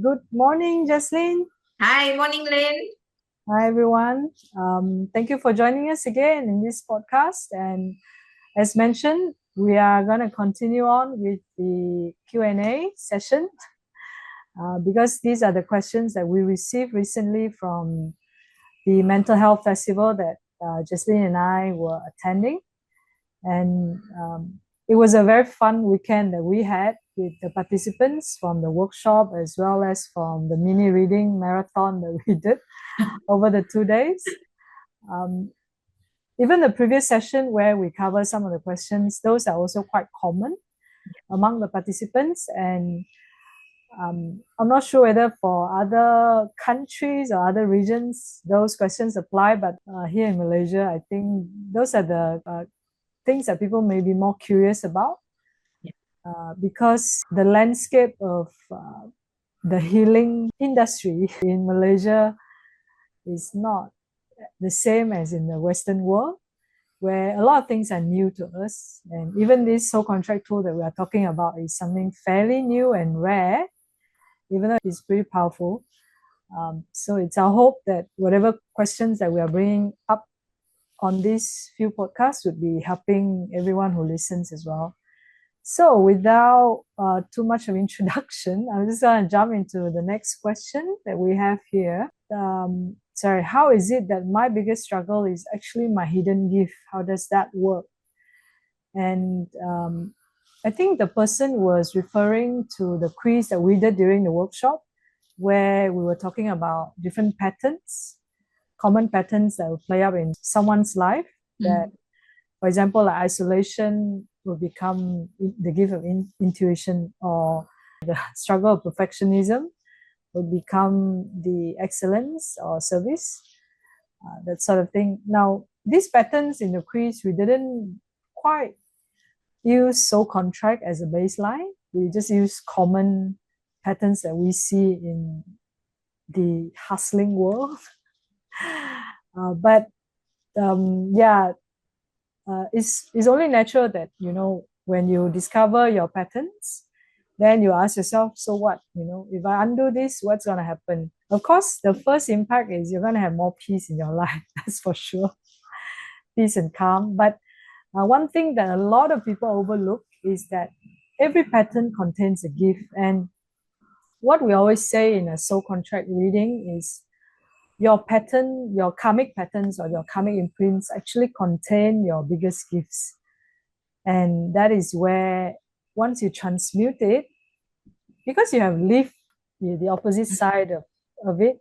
Good morning, Jaslyn. Hi, morning, Lynn. Hi, everyone. Thank you for joining us again in this podcast. And as mentioned, we are going to continue on with the Q&A session because these are the questions that we received recently from the Mental Health Festival that Jaslyn and I were attending. And it was a very fun weekend that we had with the participants from the workshop as well as from the mini reading marathon that we did over the 2 days. Even the previous session where we cover some of the questions, those are also quite common among the participants. And I'm not sure whether for other countries or other regions those questions apply, but here in Malaysia, I think those are the things that people may be more curious about because the landscape of the healing industry in Malaysia is not the same as in the Western world, where a lot of things are new to us. And even this soul contract tool that we are talking about is something fairly new and rare, even though it's pretty powerful. So it's our hope that whatever questions that we are bringing up on these few podcasts would be helping everyone who listens as well. So without too much of introduction, I'm just going to jump into the next question that we have here. How is it that my biggest struggle is actually my hidden gift? How does that work? And I think the person was referring to the quiz that we did during the workshop, where we were talking about different patterns, common patterns that will play out in someone's life. That, for example, like isolation will become the gift of intuition, or the struggle of perfectionism will become the excellence or service, that sort of thing. Now, these patterns in the quiz, we didn't quite use soul contract as a baseline. We just use common patterns that we see in the hustling world. It's only natural that, when you discover your patterns, then you ask yourself, so what? If I undo this, what's going to happen? Of course, the first impact is you're going to have more peace in your life, that's for sure. Peace and calm. But one thing that a lot of people overlook is that every pattern contains a gift. And what we always say in a soul contract reading is your pattern, your karmic patterns or your karmic imprints actually contain your biggest gifts. And that is where once you transmute it, because you have lived the opposite side of it,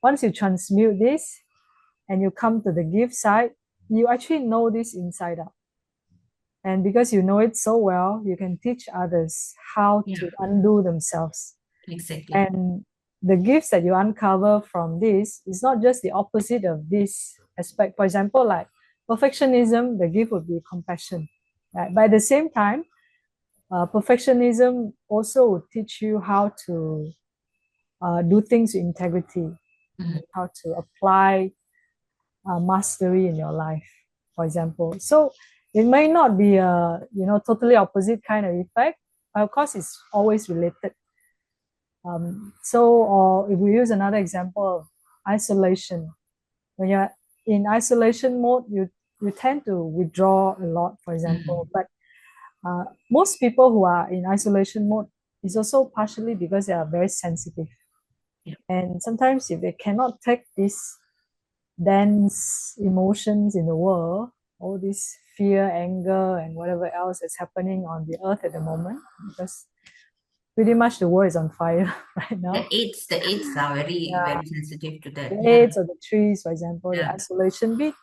once you transmute this and you come to the gift side, you actually know this inside out. And because you know it so well, you can teach others how to undo themselves. Exactly. And the gifts that you uncover from this is not just the opposite of this aspect. For example, like perfectionism, the gift would be compassion. Right? But at the same time, perfectionism also will teach you how to do things with integrity, how to apply mastery in your life, for example. So it may not be a totally opposite kind of effect, but of course it's always related. Or if we use another example of isolation, when you're in isolation mode, you tend to withdraw a lot, for example. But most people who are in isolation mode is also partially because they are very sensitive. And sometimes if they cannot take these dense emotions in the world, all this fear, anger, and whatever else that's happening on the earth at the moment, because pretty much the world is on fire right now. The aids are very sensitive to that. The aids of the trees, for example, the isolation bit.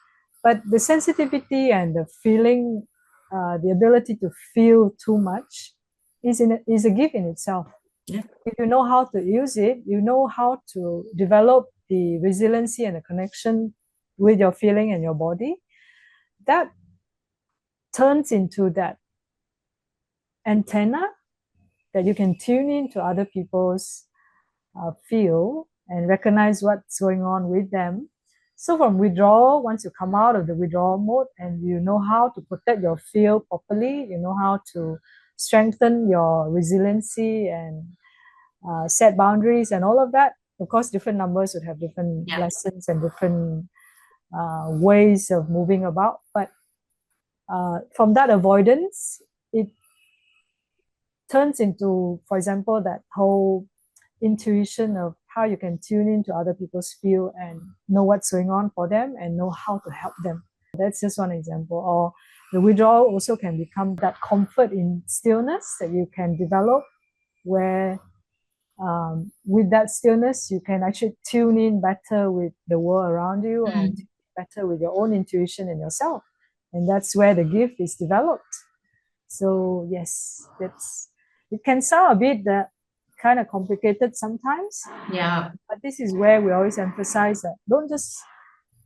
But the sensitivity and the feeling, the ability to feel too much is a gift in itself. Yeah. If you know how to use it, you know how to develop the resiliency and the connection with your feeling and your body, that turns into that antenna that you can tune into other people's feel and recognize what's going on with them. So from withdrawal, once you come out of the withdrawal mode and you know how to protect your field properly, you know how to strengthen your resiliency and set boundaries and all of that. Of course, different numbers would have different Yeah. lessons and different ways of moving about. But from that avoidance, it turns into, for example, that whole intuition of how you can tune into other people's feel and know what's going on for them and know how to help them. That's just one example. Or the withdrawal also can become that comfort in stillness that you can develop, where with that stillness you can actually tune in better with the world around you and better with your own intuition and yourself. And that's where the gift is developed. So yes, it can sound a bit kind of complicated sometimes. Yeah. But this is where we always emphasize that don't just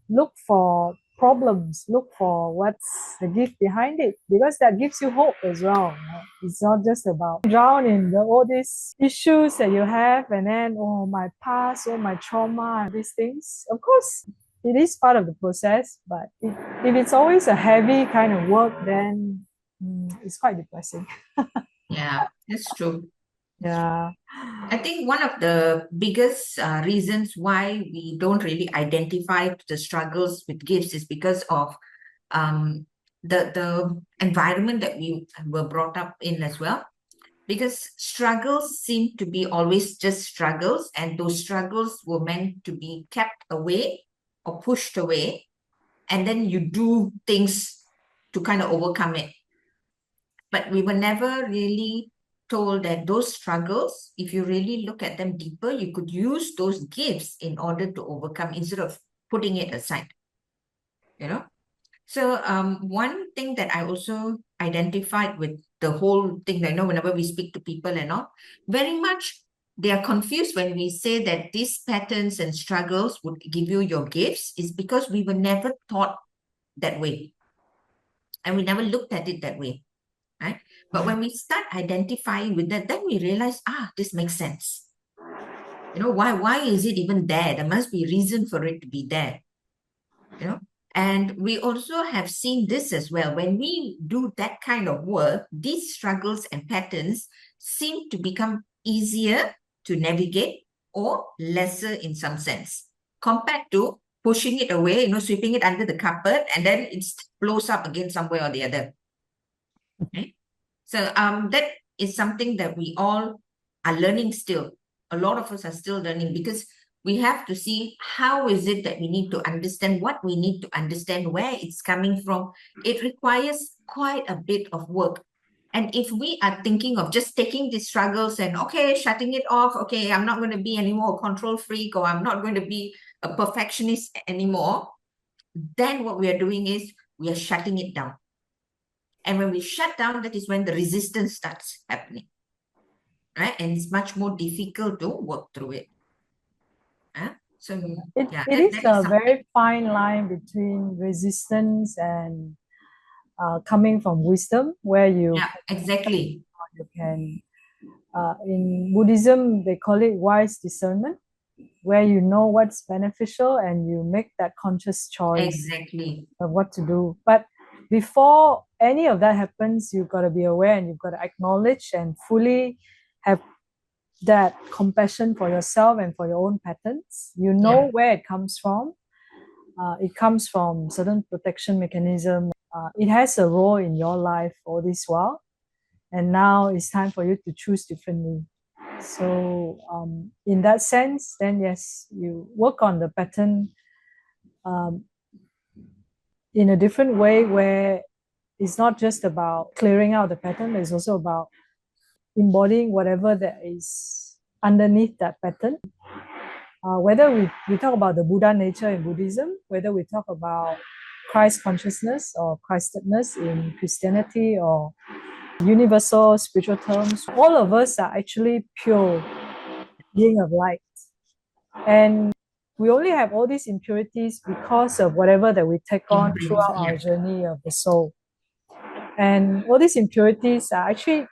look for problems, look for what's the gift behind it, because that gives you hope as well. Right? It's not just about drown in all these issues that you have and then, oh, my past, oh, my trauma, and these things. Of course, it is part of the process, but if it's always a heavy kind of work, then it's quite depressing. Yeah, that's true. Yeah. I think one of the biggest reasons why we don't really identify the struggles with gifts is because of the environment that we were brought up in as well. Because struggles seem to be always just struggles, and those struggles were meant to be kept away or pushed away, and then you do things to kind of overcome it. But we were never really told that those struggles, if you really look at them deeper, you could use those gifts in order to overcome instead of putting it aside, you know? So one thing that I also identified with the whole thing, that, whenever we speak to people and all, very much they are confused when we say that these patterns and struggles would give you your gifts, is because we were never taught that way. And we never looked at it that way. Right? But when we start identifying with that, then we realize, this makes sense. Why is it even there? There must be a reason for it to be there. And we also have seen this as well. When we do that kind of work, these struggles and patterns seem to become easier to navigate or lesser in some sense, compared to pushing it away, sweeping it under the carpet, and then it blows up again somewhere or the other. Okay? So that is something that we all are learning still. A lot of us are still learning, because we have to see how is it that we need to understand what we need to understand, where it's coming from. It requires quite a bit of work. And if we are thinking of just taking these struggles and, okay, shutting it off, okay, I'm not going to be anymore a control freak, or I'm not going to be a perfectionist anymore, then what we are doing is we are shutting it down. And when we shut down, that is when the resistance starts happening, right? And it's much more difficult to work through it. So it is a very fine line between resistance and coming from wisdom, where you exactly can in Buddhism they call it wise discernment, where you know what's beneficial and you make that conscious choice of what to do. But before any of that happens, you've got to be aware and you've got to acknowledge and fully have that compassion for yourself and for your own patterns. You know where it comes from. It comes from certain protection mechanism. It has a role in your life all this while, and now it's time for you to choose differently. So in that sense, then yes, you work on the pattern in a different way, where it's not just about clearing out the pattern, it's also about embodying whatever that is underneath that pattern. Whether we talk about the Buddha nature in Buddhism, whether we talk about Christ consciousness or Christedness in Christianity, or universal spiritual terms, all of us are actually pure being of light. And we only have all these impurities because of whatever that we take on throughout our journey of the soul. And all these impurities are actually,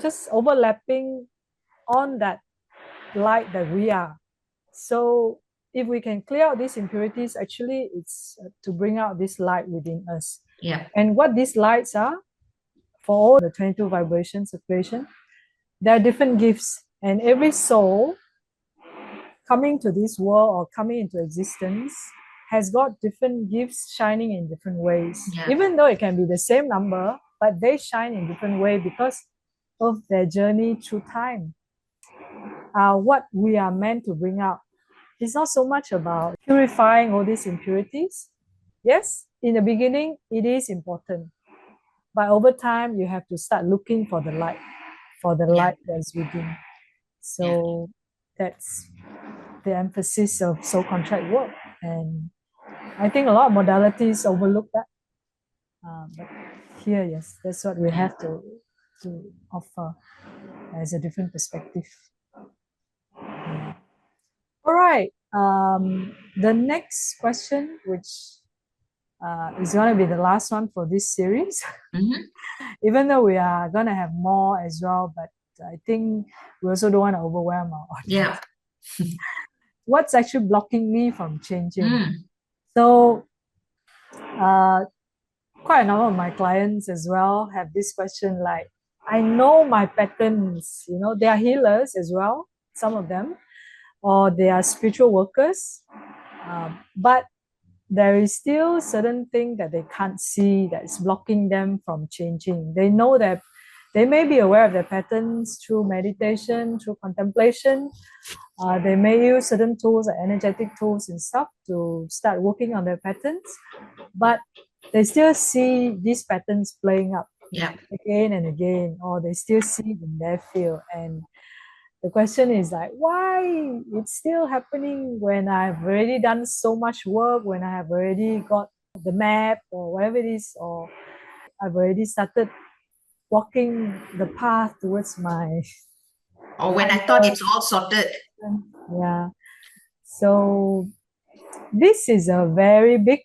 just overlapping on that light that we are. So if we can clear out these impurities, actually it's to bring out this light within us. And what these lights are, for all the 22 vibrations of creation, there are different gifts. And every soul coming to this world or coming into existence has got different gifts shining in different ways. Yeah. Even though it can be the same number, but they shine in different way because of their journey through time. What we are meant to bring out is not so much about purifying all these impurities. Yes, in the beginning, it is important. But over time, you have to start looking for the light that's within. So that's the emphasis of soul contract work. And I think a lot of modalities overlook that. But here, yes, that's what we have to offer as a different perspective. All right. The next question, which is going to be the last one for this series, even though we are going to have more as well, but I think we also don't want to overwhelm our audience. Yeah. What's actually blocking me from changing? So, quite a number of my clients as well have this question like, I know my patterns, they are healers as well, some of them, or they are spiritual workers, but there is still certain thing that they can't see that's blocking them from changing. They know that they may be aware of their patterns through meditation, through contemplation. They may use certain tools, like energetic tools and stuff, to start working on their patterns, but they still see these patterns playing up again and again, or they still see it in their field. And the question is like, why it's still happening when I've already done so much work, when I have already got the map or whatever it is, or I've already started walking the path towards my. Or when I thought it's all sorted. Yeah. So this is a very big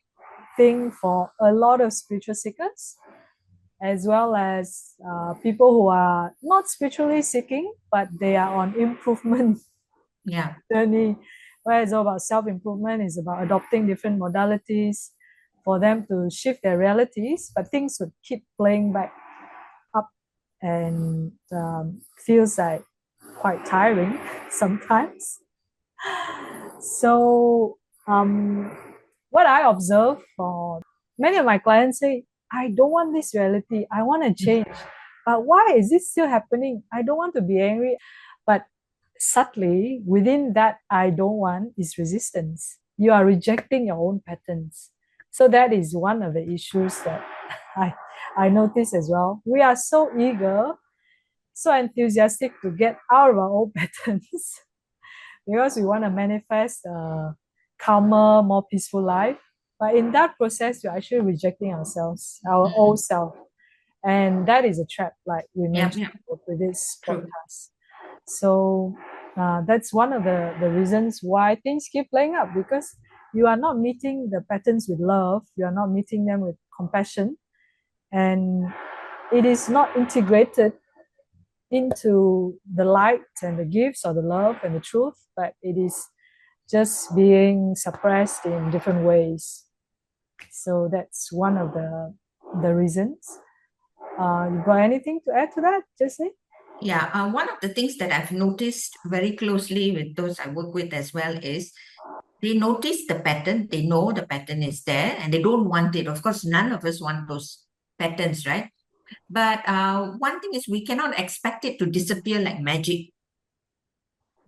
thing for a lot of spiritual seekers, as well as people who are not spiritually seeking, but they are on improvement journey, where it's all about self-improvement, is about adopting different modalities for them to shift their realities, but things would keep playing back up and feels like quite tiring sometimes. So what I observe for many of my clients say, I don't want this reality, I want to change. But why is this still happening? I don't want to be angry. But subtly, within that I don't want is resistance. You are rejecting your own patterns. So that is one of the issues that I notice as well. We are so eager, so enthusiastic to get out of our old patterns because we want to manifest a calmer, more peaceful life. But in that process, we're actually rejecting ourselves, our old self. And that is a trap, like we mentioned with this podcast. So that's one of the reasons why things keep playing up, because you are not meeting the patterns with love, you are not meeting them with compassion, and it is not integrated into the light and the gifts or the love and the truth, but it is just being suppressed in different ways. So that's one of the reasons. You got anything to add to that, Jessie? Yeah, one of the things that I've noticed very closely with those I work with as well is they notice the pattern, they know the pattern is there, and they don't want it. Of course, none of us want those patterns, right? But one thing is we cannot expect it to disappear like magic.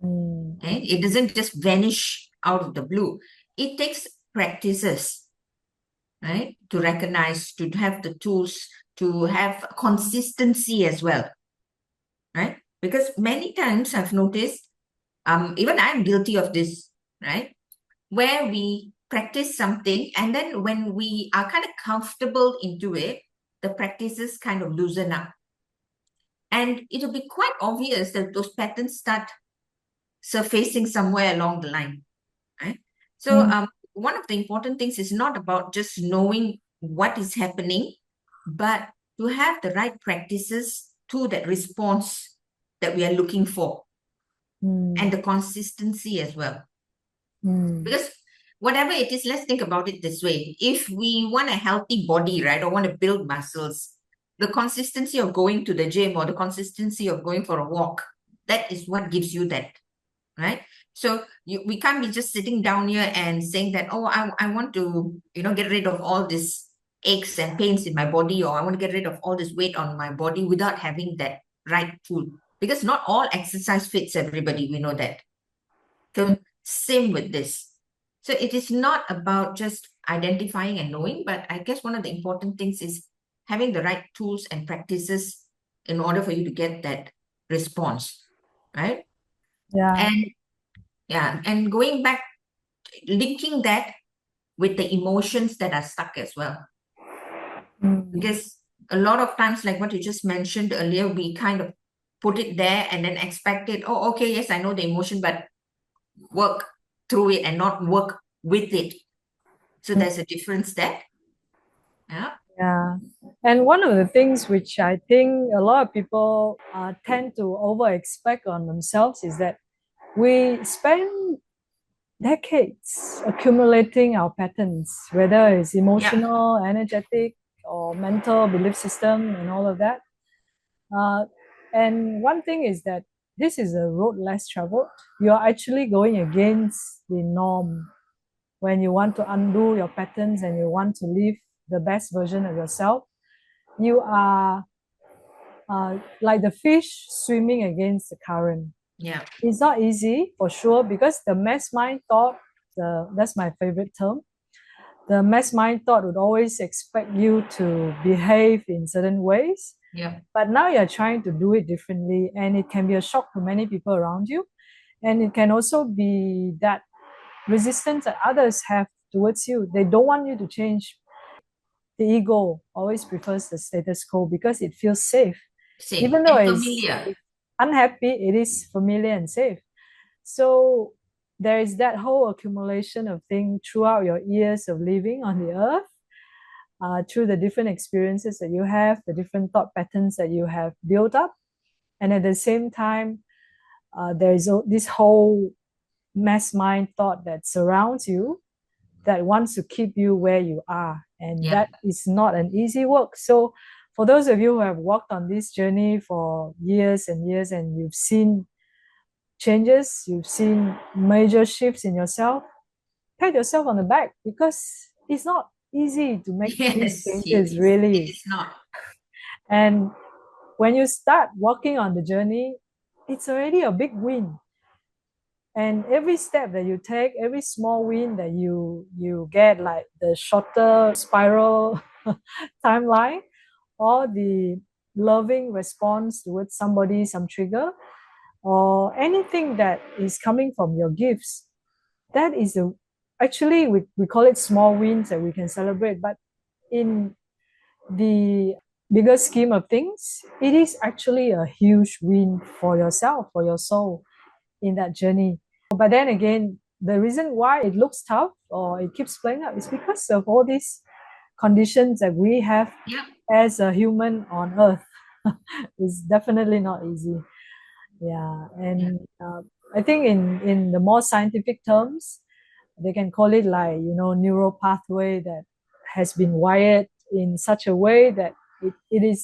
Okay? It doesn't just vanish out of the blue. It takes practices, right? To recognize, to have the tools, to have consistency as well, right? Because many times I've noticed, even I'm guilty of this, right? Where we practice something and then when we are kind of comfortable into it, the practices kind of loosen up. And it'll be quite obvious that those patterns start surfacing somewhere along the line, right? So one of the important things is not about just knowing what is happening, but to have the right practices to that response that we are looking for, and the consistency as well. Because whatever it is, let's think about it this way. If we want a healthy body, right, or want to build muscles, the consistency of going to the gym or the consistency of going for a walk, that is what gives you that, right? So we can't be just sitting down here and saying that, oh, I want to, get rid of all this aches and pains in my body, or I want to get rid of all this weight on my body without having that right tool. Because not all exercise fits everybody, we know that. So same with this. So it is not about just identifying and knowing, but I guess one of the important things is having the right tools and practices in order for you to get that response, right? Yeah. And going back, linking that with the emotions that are stuck as well. Because a lot of times, like what you just mentioned earlier, we kind of put it there and then expect it, oh, okay, yes, I know the emotion, but work through it and not work with it. So there's a difference there. Yeah. Yeah. And one of the things which I think a lot of people tend to over expect on themselves is that we spend decades accumulating our patterns, whether it's emotional, energetic, or mental belief system, and all of that. And one thing is that this is a road less traveled. You're actually going against the norm when you want to undo your patterns and you want to live the best version of yourself. You are like the fish swimming against the current. Yeah. It's not easy for sure, because the mass mind thought, that's my favorite term. The mass mind thought would always expect you to behave in certain ways. Yeah. But now you're trying to do it differently, and it can be a shock to many people around you. And it can also be that resistance that others have towards you. They don't want you to change. The ego always prefers the status quo because it feels safe. Safe Even though and it's familiar. unhappy, it is familiar and safe. So there is that whole accumulation of things throughout your years of living on the earth, through the different experiences that you have, the different thought patterns that you have built up. And at the same time, there is this whole mass mind thought that surrounds you, that wants to keep you where you are. And Yeah. that is not an easy work. So for those of you who have walked on this journey for years and years, and you've seen changes, you've seen major shifts in yourself, pat yourself on the back, because it's not easy to make these Yes, changes, it really. is not. And when you start walking on the journey, it's already a big win. And every step that you take, every small win that you get, like the shorter spiral timeline, or the loving response towards somebody, some trigger, or anything that is coming from your gifts, that is actually we call it small wins that we can celebrate. But in the bigger scheme of things, it is actually a huge win for yourself, for your soul, in that journey. But then again, the reason why it looks tough or it keeps playing out is because of all these conditions that we have as a human on earth. It's definitely not easy. Yeah. And I think in the more scientific terms, they can call it like, neural pathway that has been wired in such a way that it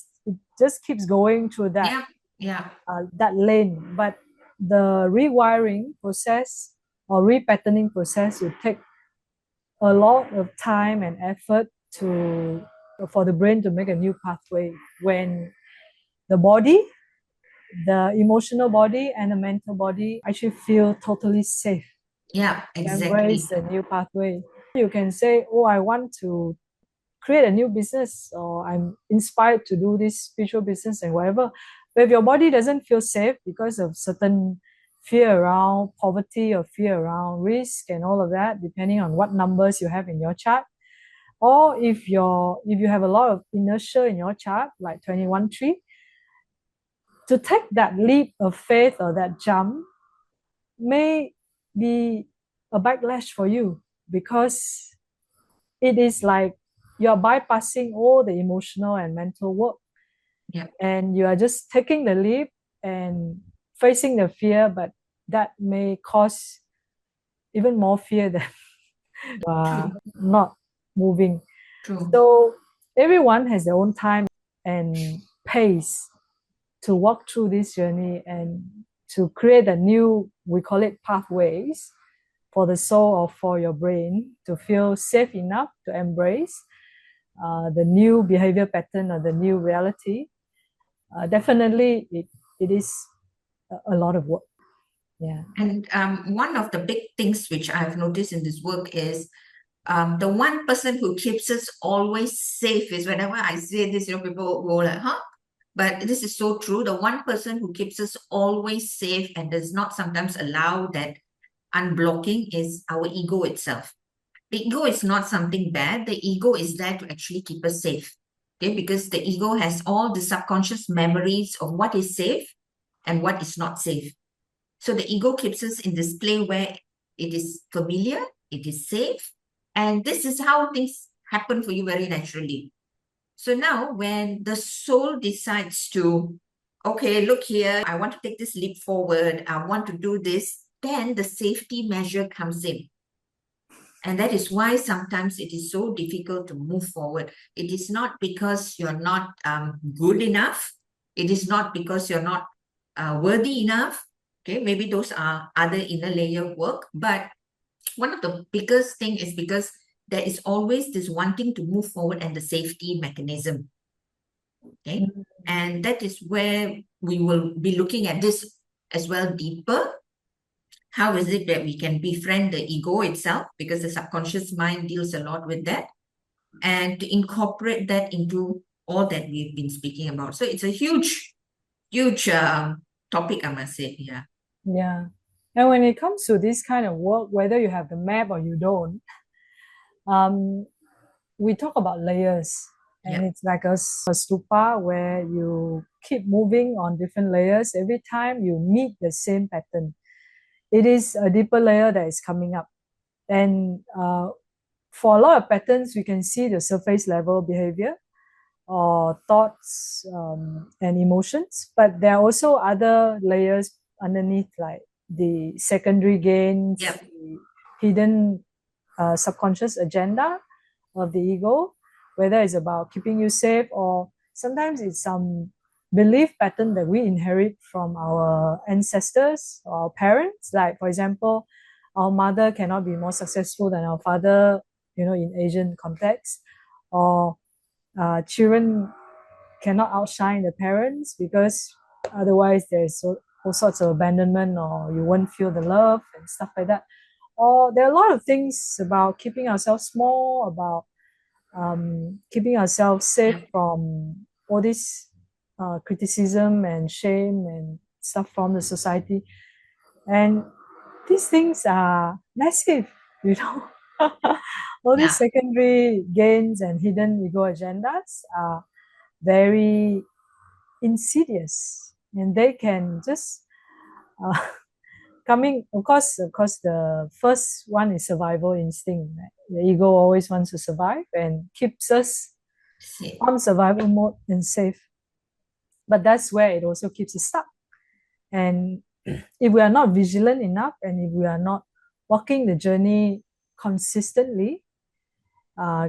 just keeps going through that lane. But the rewiring process or repatterning process will take a lot of time and effort for the brain to make a new pathway, when the body, the emotional body and the mental body actually feel totally safe. Yeah, exactly. Embrace a new pathway. You can say, oh, I want to create a new business, or I'm inspired to do this spiritual business and whatever. But if your body doesn't feel safe because of certain fear around poverty or fear around risk and all of that, depending on what numbers you have in your chart, or if you have a lot of inertia in your chart, like 21-3, to take that leap of faith or that jump may be a backlash for you, because it is like you're bypassing all the emotional and mental work, and you are just taking the leap and facing the fear, but that may cause even more fear than not moving. True. So everyone has their own time and pace to walk through this journey, and to create a new, we call it pathways, for the soul or for your brain to feel safe enough to embrace the new behavior pattern or the new reality. Definitely, it is a lot of work. Yeah. And one of the big things which I've noticed in this work is the one person who keeps us always safe is whenever I say this, people go like, huh? But this is so true. The one person who keeps us always safe and does not sometimes allow that unblocking is our ego itself. The ego is not something bad. The ego is there to actually keep us safe. Okay, because the ego has all the subconscious memories of what is safe and what is not safe. So the ego keeps us in this play where it is familiar, it is safe, and this is how things happen for you very naturally. So now when the soul decides to, okay, look here, I want to take this leap forward, I want to do this, then the safety measure comes in. And that is why sometimes it is so difficult to move forward. It is not because you're not good enough. It is not because you're not worthy enough. Okay, maybe those are other inner layer work. But one of the biggest thing is because there is always this wanting to move forward and the safety mechanism. Okay, and that is where we will be looking at this as well deeper. How is it that we can befriend the ego itself? Because the subconscious mind deals a lot with that, and to incorporate that into all that we've been speaking about. So it's a huge, huge topic, I must say. Yeah. Yeah. And when it comes to this kind of work, whether you have the map or you don't, we talk about layers. And Yeah. it's like a stupa where you keep moving on different layers. Every time you meet the same pattern, it is a deeper layer that is coming up. And for a lot of patterns, we can see the surface level behavior or thoughts and emotions, but there are also other layers underneath, like the secondary gains, Yep. the hidden subconscious agenda of the ego, whether it's about keeping you safe or sometimes it's some belief pattern that we inherit from our ancestors or our parents. Like, for example, our mother cannot be more successful than our father, in Asian context, or children cannot outshine the parents because otherwise there's all sorts of abandonment or you won't feel the love and stuff like that. Or there are a lot of things about keeping ourselves small, about keeping ourselves safe from all this criticism and shame and stuff from the society. And these things are massive, you know. All these secondary gains and hidden ego agendas are very insidious, and they can just uh, coming. Of course, the first one is survival instinct. Right? The ego always wants to survive and keeps us on survival mode and safe. But that's where it also keeps us stuck. And if we are not vigilant enough, and if we are not walking the journey consistently,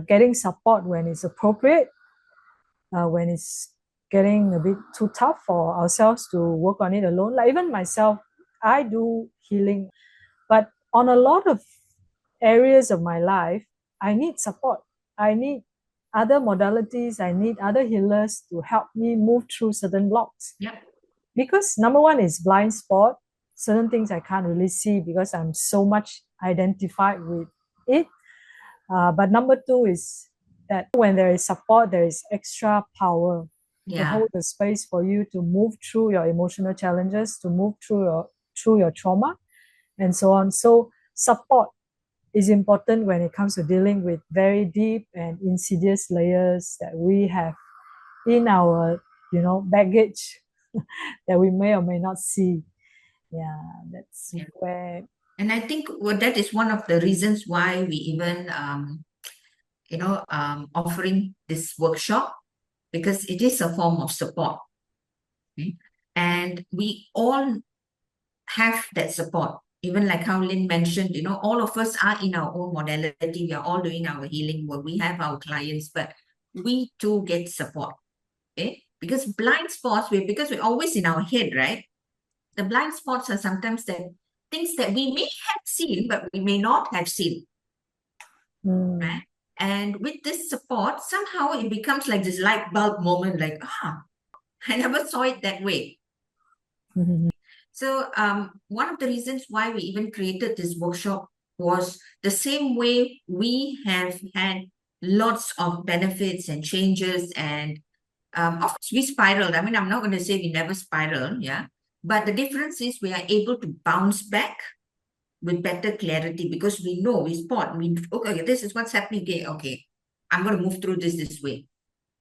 getting support when it's appropriate, when it's getting a bit too tough for ourselves to work on it alone. Like even myself, I do healing, but on a lot of areas of my life, I need support. I need other modalities. I need other healers to help me move through certain blocks. Yep. Because number one is blind spot. Certain things I can't really see because I'm so much identified with it. But number two is that when there is support, there is extra power to hold the space for you to move through your emotional challenges, to move through your trauma, and so on. So support is important when it comes to dealing with very deep and insidious layers that we have in our, baggage that we may or may not see. Yeah, that's where. And I think that is one of the reasons why we even offering this workshop, because it is a form of support. Okay? And we all have that support. Even like how Lynn mentioned, all of us are in our own modality. We are all doing our healing work. We have our clients, but we too get support. Okay? Because blind spots, because we're always in our head, right? The blind spots are sometimes the things that we may have seen, but we may not have seen. Right? And with this support, somehow it becomes like this light bulb moment, like, I never saw it that way. So one of the reasons why we even created this workshop was the same way we have had lots of benefits and changes, and of course we spiraled. I mean, I'm not going to say we never spiraled, yeah. But the difference is we are able to bounce back with better clarity because we know, we spot, okay, this is what's happening. Okay, I'm going to move through this way,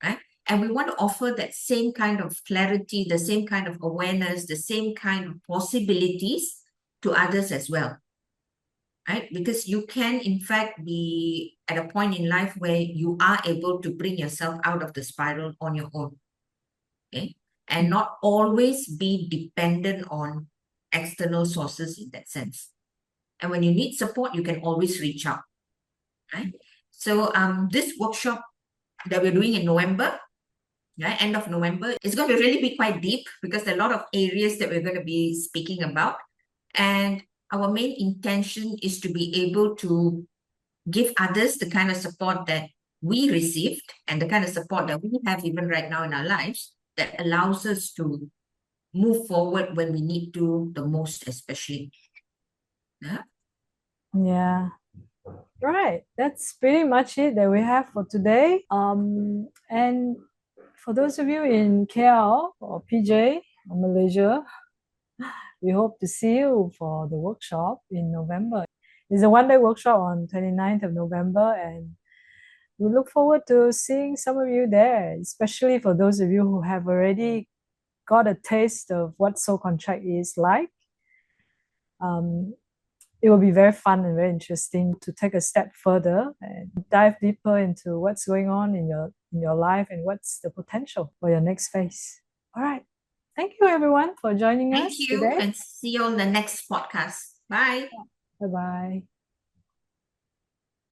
right? And we want to offer that same kind of clarity, the same kind of awareness, the same kind of possibilities to others as well, right? Because you can, in fact, be at a point in life where you are able to bring yourself out of the spiral on your own, okay? And not always be dependent on external sources in that sense. And when you need support, you can always reach out, right? So this workshop that we're doing in November, end of November, it's going to really be quite deep because there are a lot of areas that we're going to be speaking about. And our main intention is to be able to give others the kind of support that we received and the kind of support that we have even right now in our lives that allows us to move forward when we need to the most, especially. Yeah. Right. That's pretty much it that we have for today. And for those of you in KL or PJ or Malaysia, we hope to see you for the workshop in November. It's a one-day workshop on 29th of November, and we look forward to seeing some of you there, especially for those of you who have already got a taste of what soul contract is like. It will be very fun and very interesting to take a step further and dive deeper into what's going on in your life and what's the potential for your next phase. All right. Thank you everyone for joining us Thank you, today. and see you on the next podcast. Bye. Bye-bye.